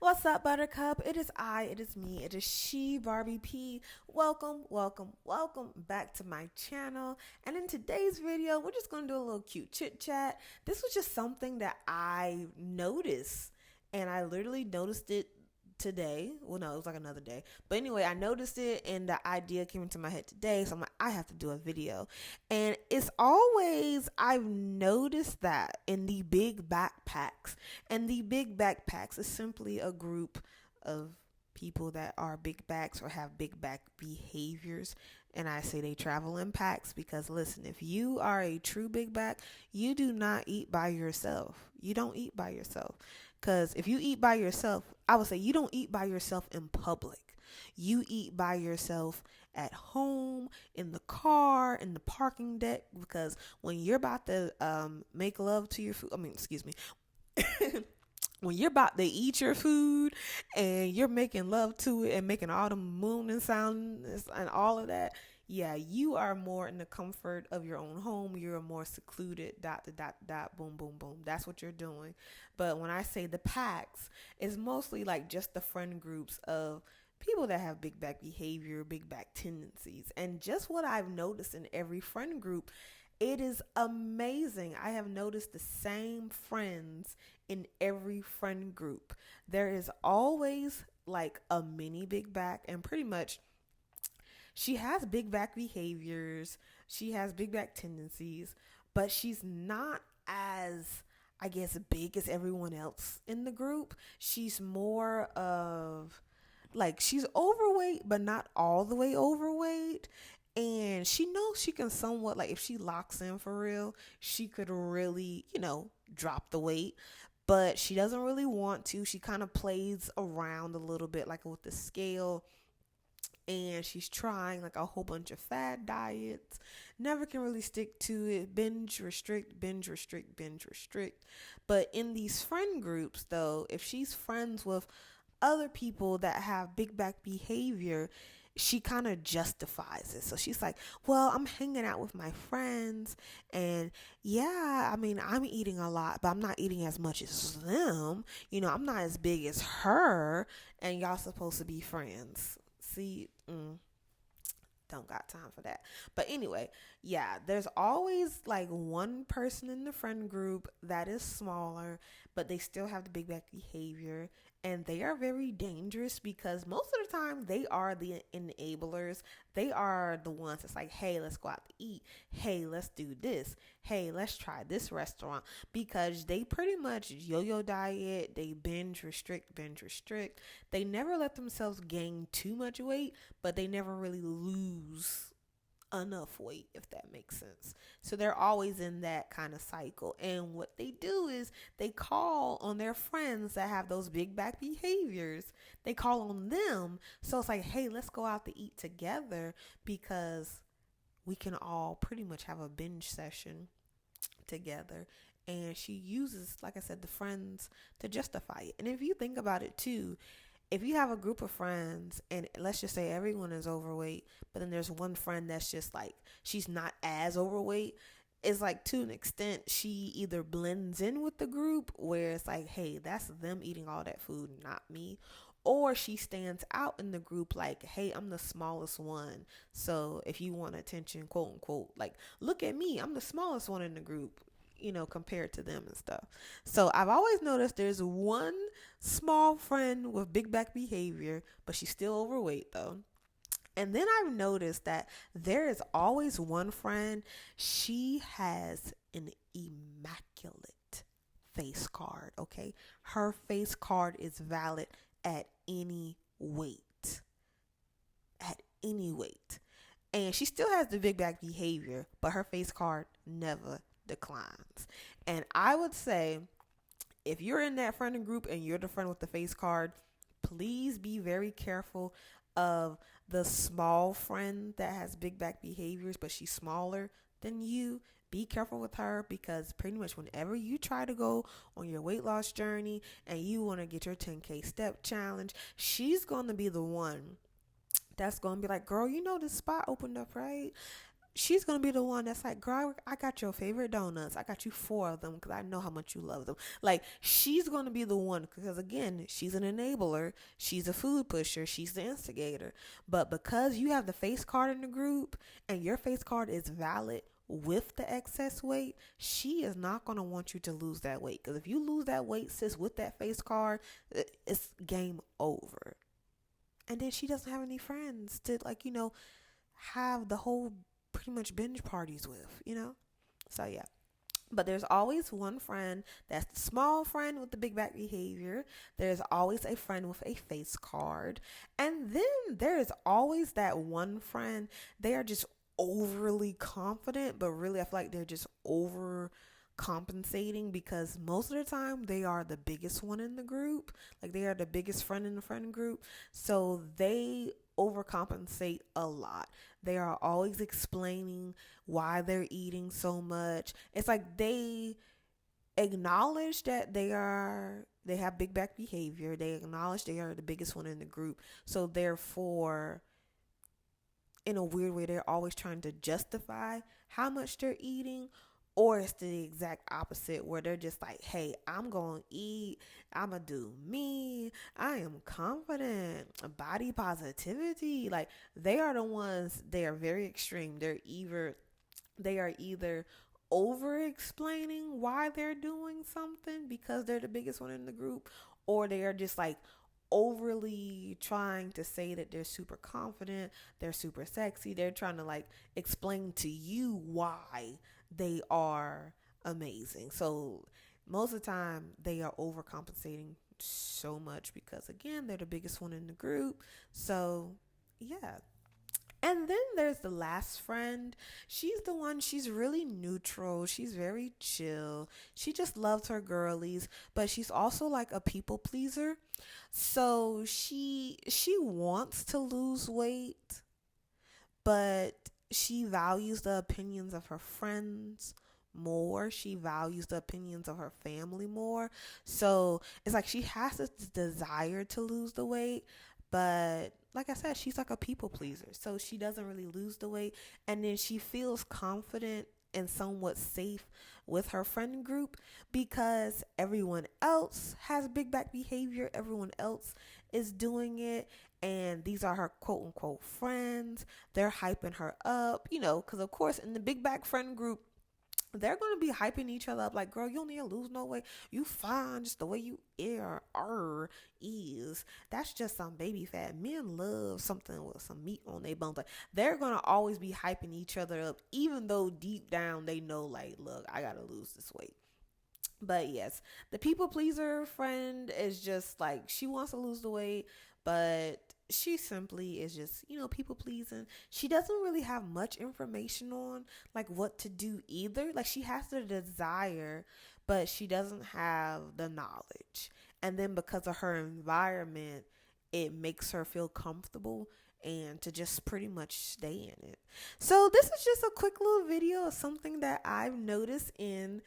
What's up, Buttercup? It is it is me, it is she, Barbie P. Welcome back to my channel. And in today's video, we're just gonna do a little cute chit chat. This was just something that I noticed, and I literally noticed it today. Well, no, it was like another day. But anyway, I noticed it, and the idea came into my head today. So I'm like, I have to do a video. And it's always, I've noticed that in the big backpacks. And the big backpacks is simply a group of people that are big backs or have big back behaviors. And I say they travel in packs because listen, if you are a true big back, you do not eat by yourself. You don't eat by yourself. Because if you eat by yourself, I would say you don't eat by yourself in public. You eat by yourself at home, in the car, in the parking deck. Because when you're about to make love to your food, excuse me. When you're about to eat your food and you're making love to it and making all the mooning sounds and all of that, yeah, you are more in the comfort of your own home. You're more secluded, boom, boom, boom. That's what you're doing. But when I say the packs, it's mostly like just the friend groups of people that have big back behavior, big back tendencies. And just what I've noticed in every friend group, it is amazing. I have noticed the same friends in every friend group. There is always like a mini big back, and pretty much she has big back behaviors, she has big back tendencies, but she's not as, I guess, big as everyone else in the group. She's more of like, she's overweight, but not all the way overweight. And she knows she can somewhat, like, if she locks in for real, she could really, drop the weight. But she doesn't really want to. She kind of plays around a little bit, like with the scale, and she's trying like a whole bunch of fad diets, never can really stick to it, binge restrict, binge restrict, binge restrict. But in these friend groups though, if she's friends with other people that have big back behavior, she kind of justifies it. So she's like, well, I'm hanging out with my friends, and yeah, I'm eating a lot, but I'm not eating as much as them. I'm not as big as her, and y'all supposed to be friends. See, don't got time for that. But anyway, yeah, there's always like one person in the friend group that is smaller, but they still have the big back behavior. And they are very dangerous because most of the time they are the enablers. They are the ones that's like, hey, let's go out to eat. Hey, let's do this. Hey, let's try this restaurant. Because they pretty much yo-yo diet. They binge restrict, binge restrict. They never let themselves gain too much weight, but they never really lose enough weight, if that makes sense. So they're always in that kind of cycle. And what they do is they call on their friends that have those big back behaviors. They call on them. So it's like, hey, let's go out to eat together because we can all pretty much have a binge session together. And she uses, like I said, the friends to justify it. And if you think about it too, if you have a group of friends and let's just say everyone is overweight, but then there's one friend that's just like, she's not as overweight, it's like to an extent she either blends in with the group where it's like, hey, that's them eating all that food, not me. Or she stands out in the group like, hey, I'm the smallest one. So if you want attention, quote unquote, like, look at me, I'm the smallest one in the group, compared to them and stuff. So I've always noticed there's one small friend with big back behavior, but she's still overweight though. And then I've noticed that there is always one friend, she has an immaculate face card, okay? Her face card is valid at any weight. At any weight. And she still has the big back behavior, but her face card never declines. And I would say, if you're in that friend group and you're the friend with the face card, please be very careful of the small friend that has big back behaviors, but she's smaller than you. Be careful with her because pretty much whenever you try to go on your weight loss journey and you want to get your 10K step challenge, she's going to be the one that's going to be like, girl, this spot opened up, right? she's gonna be the one that's like, girl, I got your favorite donuts. I got you 4 of them because I know how much you love them. Like, she's gonna be the one because, again, she's an enabler. She's a food pusher. She's the instigator. But because you have the face card in the group and your face card is valid with the excess weight, she is not gonna want you to lose that weight. Because if you lose that weight, sis, with that face card, it's game over. And then she doesn't have any friends to, like, have the whole pretty much binge parties with. So yeah. But there's always one friend that's the small friend with the big back behavior. There's always a friend with a face card. And then there's always that one friend. They are just overly confident, but really I feel like they're just overcompensating because most of the time they are the biggest one in the group. Like, they are the biggest friend in the friend group. So they overcompensate a lot. They are always explaining why they're eating so much. It's like they acknowledge that they have big back behavior. They acknowledge they are the biggest one in the group. So therefore, in a weird way, they're always trying to justify how much they're eating. Or it's the exact opposite where they're just like, hey, I'm going to eat. I'm going to do me. I am confident. Body positivity. Like, they are the ones, they are very extreme. They are either over explaining why they're doing something because they're the biggest one in the group, or they are just like overly trying to say that they're super confident, they're super sexy. They're trying to like explain to you why they are amazing. So most of the time they are overcompensating so much because, again, they're the biggest one in the group. So yeah. And then there's the last friend. She's the one, she's really neutral. She's very chill. She just loves her girlies, but she's also like a people pleaser. So she wants to lose weight, but she values the opinions of her friends more. She values the opinions of her family more. So it's like she has this desire to lose the weight, but like I said, she's like a people pleaser. So she doesn't really lose the weight. And then she feels confident and somewhat safe with her friend group because everyone else has big back behavior. Everyone else is doing it. And these are her quote unquote friends. They're hyping her up, because of course in the big back friend group, they're going to be hyping each other up like, girl, you don't need to lose no weight. You fine just the way you is. That's just some baby fat. Men love something with some meat on their bones. Like, they're going to always be hyping each other up, even though deep down they know, like, look, I got to lose this weight. But yes, the people pleaser friend is just like, she wants to lose the weight, but she simply is just, people pleasing. She doesn't really have much information on like what to do either. Like, she has the desire, but she doesn't have the knowledge. And then because of her environment, it makes her feel comfortable and to just pretty much stay in it. So this is just a quick little video of something that I've noticed in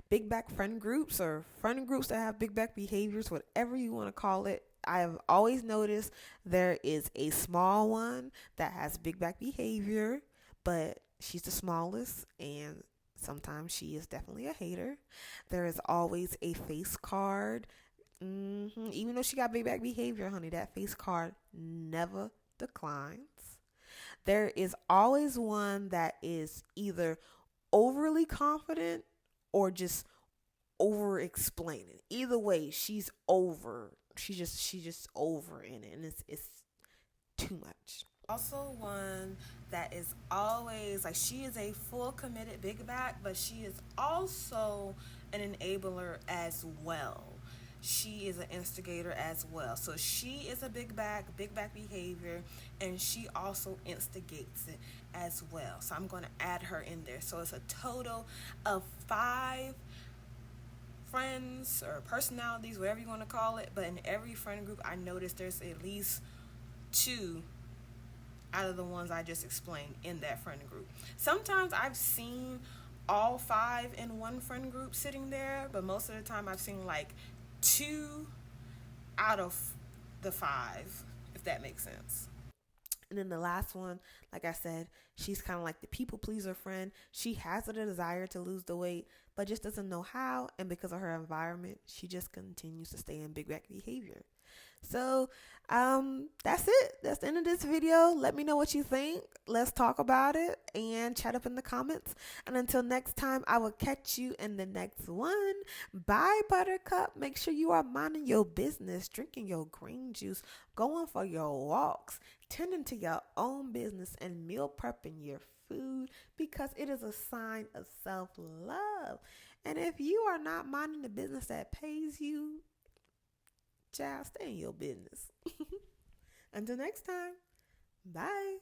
big back friend groups or friend groups that have big back behaviors, whatever you want to call it. I've always noticed there is a small one that has big back behavior, but she's the smallest, and sometimes she is definitely a hater. There is always a face card. Even though she got big back behavior, honey, that face card never declines. There is always one that is either overly confident or just over explaining. Either way, she's over. She's just over in it, and it's too much. Also one that is always like, she is a full committed big back, but she is also an enabler as well. She is an instigator as well. So she is a big back behavior, and she also instigates it as well. So I'm going to add her in there. So it's a total of 5 friends or personalities, whatever you want to call it. But in every friend group, I noticed there's at least 2 out of the ones I just explained in that friend group. Sometimes I've seen all 5 in one friend group sitting there, but most of the time I've seen like 2 out of the 5, if that makes sense. And then the last one, like I said, she's kind of like the people pleaser friend. She has a desire to lose the weight, but just doesn't know how. And because of her environment, she just continues to stay in big back behavior. So that's it. That's the end of this video. Let me know what you think. Let's talk about it and chat up in the comments. And until next time, I will catch you in the next one. Bye, Buttercup. Make sure you are minding your business, drinking your green juice, going for your walks, tending to your own business, and meal prepping your food, because it is a sign of self-love. And if you are not minding the business that pays you, child, stay in your business. Until next time, bye.